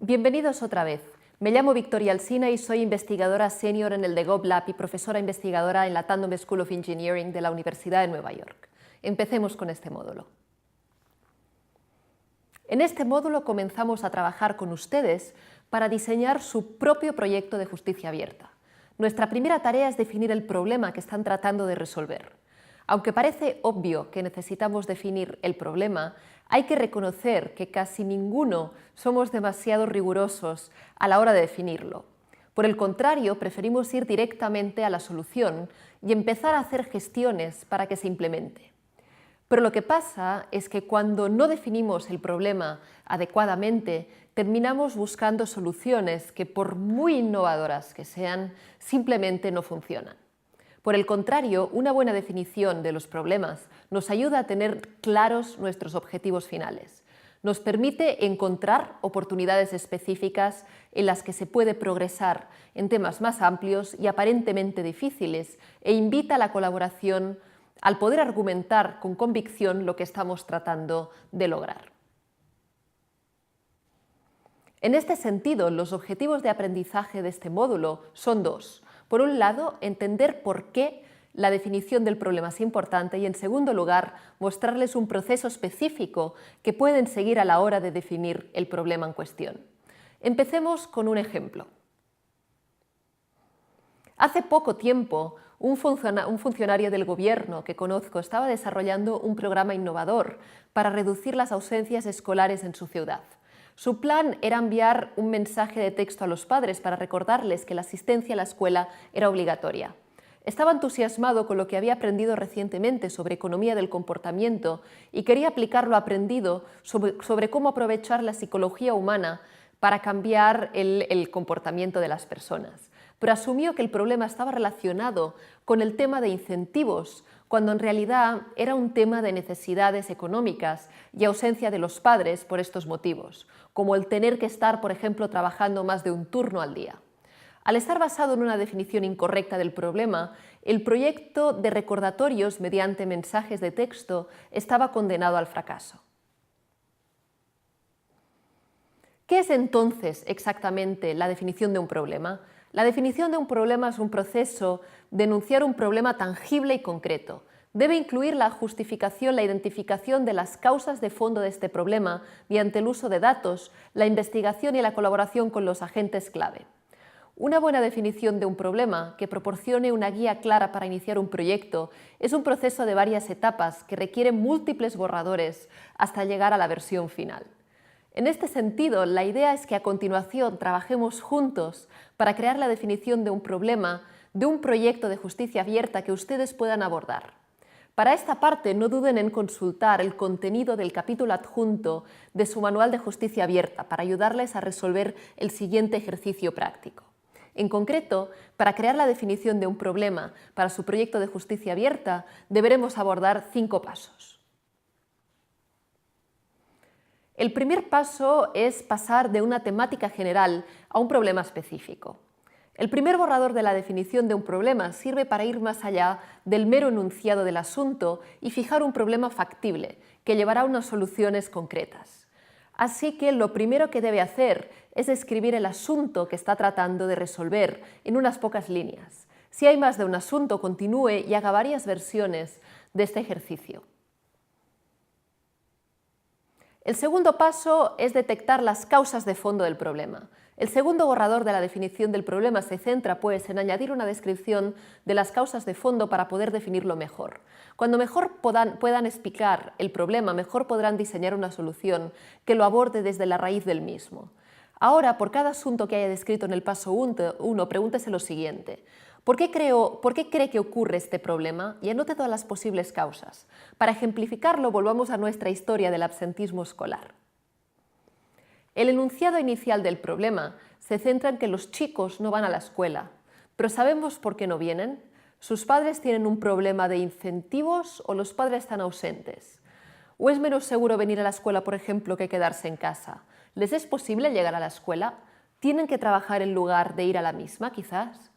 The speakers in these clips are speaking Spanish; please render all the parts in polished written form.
Bienvenidos otra vez. Me llamo Victoria Alsina y soy investigadora senior en el The GovLab y profesora investigadora en la Tandem School of Engineering de la Universidad de Nueva York. Empecemos con este módulo. En este módulo comenzamos a trabajar con ustedes para diseñar su propio proyecto de justicia abierta. Nuestra primera tarea es definir el problema que están tratando de resolver. Aunque parece obvio que necesitamos definir el problema, hay que reconocer que casi ninguno somos demasiado rigurosos a la hora de definirlo. Por el contrario, preferimos ir directamente a la solución y empezar a hacer gestiones para que se implemente. Pero lo que pasa es que cuando no definimos el problema adecuadamente, terminamos buscando soluciones que, por muy innovadoras que sean, simplemente no funcionan. Por el contrario, una buena definición de los problemas nos ayuda a tener claros nuestros objetivos finales. Nos permite encontrar oportunidades específicas en las que se puede progresar en temas más amplios y aparentemente difíciles e invita a la colaboración al poder argumentar con convicción lo que estamos tratando de lograr. En este sentido, los objetivos de aprendizaje de este módulo son dos. Por un lado, entender por qué la definición del problema es importante y, en segundo lugar, mostrarles un proceso específico que pueden seguir a la hora de definir el problema en cuestión. Empecemos con un ejemplo. Hace poco tiempo, un funcionario del gobierno que conozco estaba desarrollando un programa innovador para reducir las ausencias escolares en su ciudad. Su plan era enviar un mensaje de texto a los padres para recordarles que la asistencia a la escuela era obligatoria. Estaba entusiasmado con lo que había aprendido recientemente sobre economía del comportamiento y quería aplicar lo aprendido sobre cómo aprovechar la psicología humana para cambiar el comportamiento de las personas. Pero asumió que el problema estaba relacionado con el tema de incentivos, cuando en realidad era un tema de necesidades económicas y ausencia de los padres por estos motivos, como el tener que estar, por ejemplo, trabajando más de un turno al día. Al estar basado en una definición incorrecta del problema, el proyecto de recordatorios mediante mensajes de texto estaba condenado al fracaso. ¿Qué es entonces exactamente la definición de un problema? La definición de un problema es un proceso de enunciar un problema tangible y concreto. Debe incluir la justificación, la identificación de las causas de fondo de este problema mediante el uso de datos, la investigación y la colaboración con los agentes clave. Una buena definición de un problema que proporcione una guía clara para iniciar un proyecto es un proceso de varias etapas que requiere múltiples borradores hasta llegar a la versión final. En este sentido, la idea es que a continuación trabajemos juntos para crear la definición de un problema, de un proyecto de justicia abierta que ustedes puedan abordar. Para esta parte, no duden en consultar el contenido del capítulo adjunto de su manual de justicia abierta para ayudarles a resolver el siguiente ejercicio práctico. En concreto, para crear la definición de un problema para su proyecto de justicia abierta, deberemos abordar 5 pasos. El primer paso es pasar de una temática general a un problema específico. El primer borrador de la definición de un problema sirve para ir más allá del mero enunciado del asunto y fijar un problema factible que llevará a unas soluciones concretas. Así que lo primero que debe hacer es escribir el asunto que está tratando de resolver en unas pocas líneas. Si hay más de un asunto, continúe y haga varias versiones de este ejercicio. El segundo paso es detectar las causas de fondo del problema. El segundo borrador de la definición del problema se centra, pues, en añadir una descripción de las causas de fondo para poder definirlo mejor. Cuando mejor puedan explicar el problema, mejor podrán diseñar una solución que lo aborde desde la raíz del mismo. Ahora, por cada asunto que haya descrito en el paso 1, pregúntese lo siguiente. ¿Por qué cree que ocurre este problema? Y anote todas las posibles causas. Para ejemplificarlo, volvamos a nuestra historia del absentismo escolar. El enunciado inicial del problema se centra en que los chicos no van a la escuela, pero ¿sabemos por qué no vienen? ¿Sus padres tienen un problema de incentivos o los padres están ausentes? ¿O es menos seguro venir a la escuela, por ejemplo, que quedarse en casa? ¿Les es posible llegar a la escuela? ¿Tienen que trabajar en lugar de ir a la misma, quizás?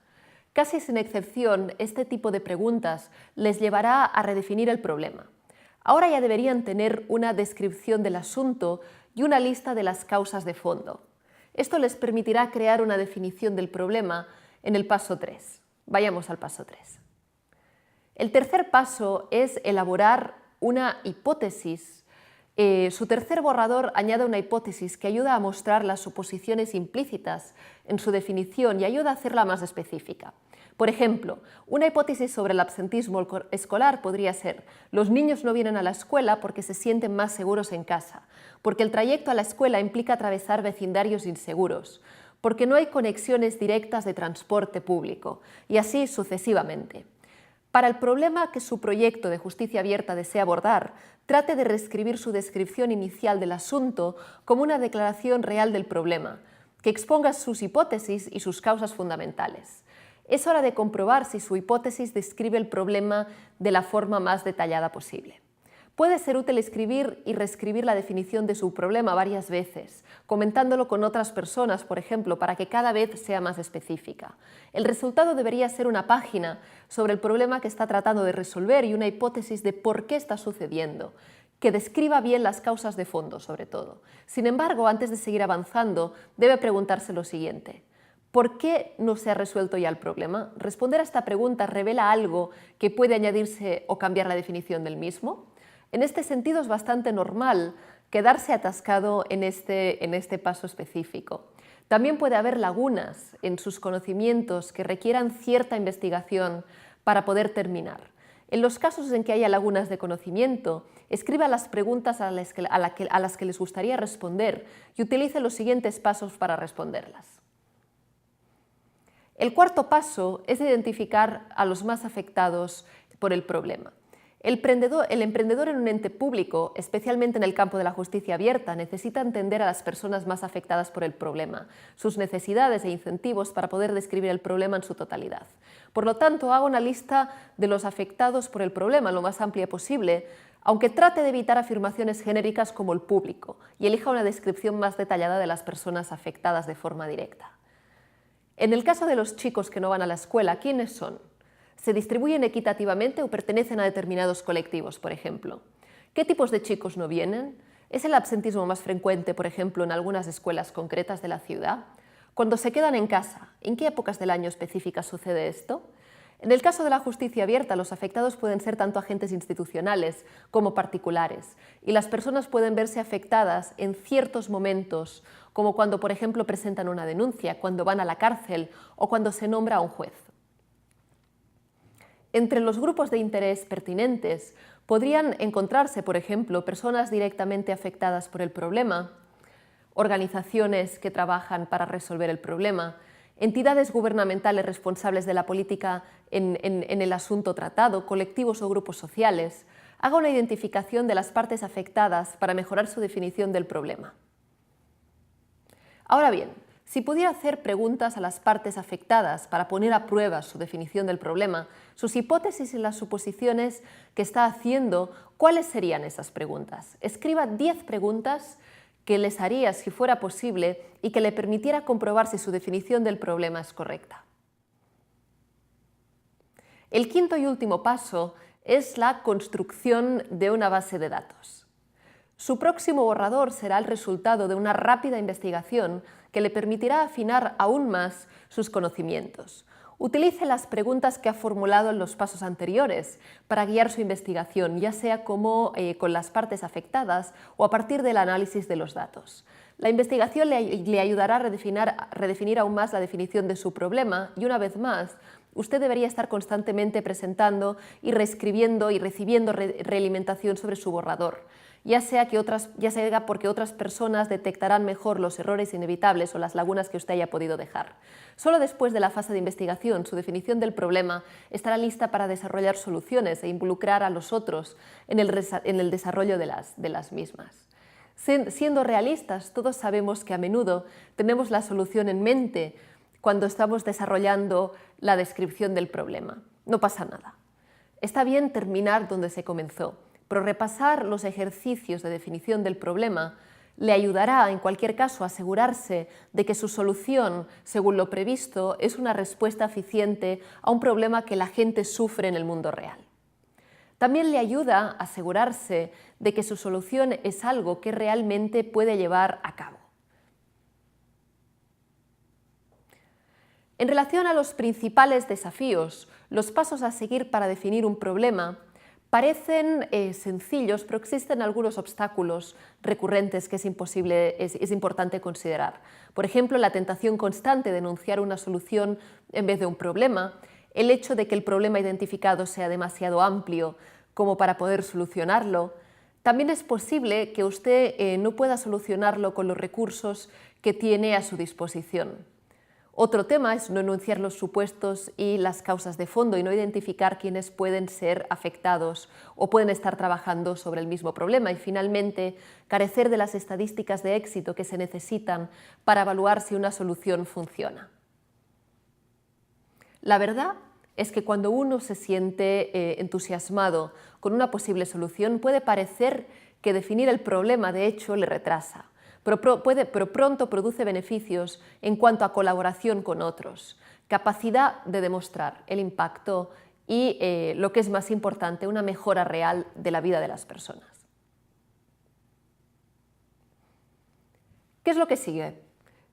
Casi sin excepción, este tipo de preguntas les llevará a redefinir el problema. Ahora ya deberían tener una descripción del asunto y una lista de las causas de fondo. Esto les permitirá crear una definición del problema en el paso 3. Vayamos al paso 3. El tercer paso es elaborar una hipótesis. Su tercer borrador añade una hipótesis que ayuda a mostrar las suposiciones implícitas en su definición y ayuda a hacerla más específica. Por ejemplo, una hipótesis sobre el absentismo escolar podría ser: los niños no vienen a la escuela porque se sienten más seguros en casa, porque el trayecto a la escuela implica atravesar vecindarios inseguros, porque no hay conexiones directas de transporte público, y así sucesivamente. Para el problema que su proyecto de justicia abierta desea abordar, trate de reescribir su descripción inicial del asunto como una declaración real del problema, que exponga sus hipótesis y sus causas fundamentales. Es hora de comprobar si su hipótesis describe el problema de la forma más detallada posible. Puede ser útil escribir y reescribir la definición de su problema varias veces, comentándolo con otras personas, por ejemplo, para que cada vez sea más específica. El resultado debería ser una página sobre el problema que está tratando de resolver y una hipótesis de por qué está sucediendo, que describa bien las causas de fondo, sobre todo. Sin embargo, antes de seguir avanzando, debe preguntarse lo siguiente: ¿por qué no se ha resuelto ya el problema? Responder a esta pregunta revela algo que puede añadirse o cambiar la definición del mismo. En este sentido, es bastante normal quedarse atascado en este paso específico. También puede haber lagunas en sus conocimientos que requieran cierta investigación para poder terminar. En los casos en que haya lagunas de conocimiento, escriba las preguntas a las que les gustaría responder y utilice los siguientes pasos para responderlas. El cuarto paso es identificar a los más afectados por el problema. El emprendedor en un ente público, especialmente en el campo de la justicia abierta, necesita entender a las personas más afectadas por el problema, sus necesidades e incentivos para poder describir el problema en su totalidad. Por lo tanto, haga una lista de los afectados por el problema lo más amplia posible, aunque trate de evitar afirmaciones genéricas como el público, y elija una descripción más detallada de las personas afectadas de forma directa. En el caso de los chicos que no van a la escuela, ¿quiénes son? ¿Se distribuyen equitativamente o pertenecen a determinados colectivos, por ejemplo? ¿Qué tipos de chicos no vienen? ¿Es el absentismo más frecuente, por ejemplo, en algunas escuelas concretas de la ciudad? Cuando se quedan en casa, ¿en qué épocas del año específicas sucede esto? En el caso de la justicia abierta, los afectados pueden ser tanto agentes institucionales como particulares, y las personas pueden verse afectadas en ciertos momentos, como cuando, por ejemplo, presentan una denuncia, cuando van a la cárcel o cuando se nombra a un juez. Entre los grupos de interés pertinentes podrían encontrarse, por ejemplo, personas directamente afectadas por el problema, organizaciones que trabajan para resolver el problema, entidades gubernamentales responsables de la política en el asunto tratado, colectivos o grupos sociales. Haga una identificación de las partes afectadas para mejorar su definición del problema. Ahora bien, si pudiera hacer preguntas a las partes afectadas para poner a prueba su definición del problema, sus hipótesis y las suposiciones que está haciendo, ¿cuáles serían esas preguntas? Escriba 10 preguntas que les haría si fuera posible y que le permitiera comprobar si su definición del problema es correcta. El quinto y último paso es la construcción de una base de datos. Su próximo borrador será el resultado de una rápida investigación que le permitirá afinar aún más sus conocimientos. Utilice las preguntas que ha formulado en los pasos anteriores para guiar su investigación, ya sea con las partes afectadas o a partir del análisis de los datos. La investigación le ayudará a redefinir aún más la definición de su problema y, una vez más, usted debería estar constantemente presentando y reescribiendo y recibiendo realimentación sobre su borrador, ya sea porque otras personas detectarán mejor los errores inevitables o las lagunas que usted haya podido dejar. Solo después de la fase de investigación, su definición del problema estará lista para desarrollar soluciones e involucrar a los otros en el desarrollo de las mismas. Siendo realistas, todos sabemos que a menudo tenemos la solución en mente cuando estamos desarrollando la descripción del problema. No pasa nada. Está bien terminar donde se comenzó, pero repasar los ejercicios de definición del problema le ayudará, en cualquier caso, a asegurarse de que su solución, según lo previsto, es una respuesta eficiente a un problema que la gente sufre en el mundo real. También le ayuda a asegurarse de que su solución es algo que realmente puede llevar a cabo. En relación a los principales desafíos, los pasos a seguir para definir un problema parecen sencillos, pero existen algunos obstáculos recurrentes que es importante considerar. Por ejemplo, la tentación constante de enunciar una solución en vez de un problema, el hecho de que el problema identificado sea demasiado amplio como para poder solucionarlo. También es posible que usted no pueda solucionarlo con los recursos que tiene a su disposición. Otro tema es no enunciar los supuestos y las causas de fondo y no identificar quiénes pueden ser afectados o pueden estar trabajando sobre el mismo problema. Y finalmente, carecer de las estadísticas de éxito que se necesitan para evaluar si una solución funciona. La verdad es que cuando uno se siente entusiasmado con una posible solución, puede parecer que definir el problema de hecho le retrasa. Pero pronto produce beneficios en cuanto a colaboración con otros, capacidad de demostrar el impacto y, lo que es más importante, una mejora real de la vida de las personas. ¿Qué es lo que sigue?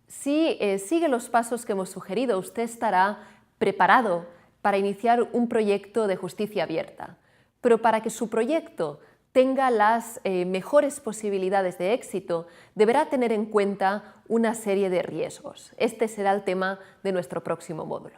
Si sigue los pasos que hemos sugerido, usted estará preparado para iniciar un proyecto de justicia abierta. Pero para que su proyecto tenga las mejores posibilidades de éxito, deberá tener en cuenta una serie de riesgos. Este será el tema de nuestro próximo módulo.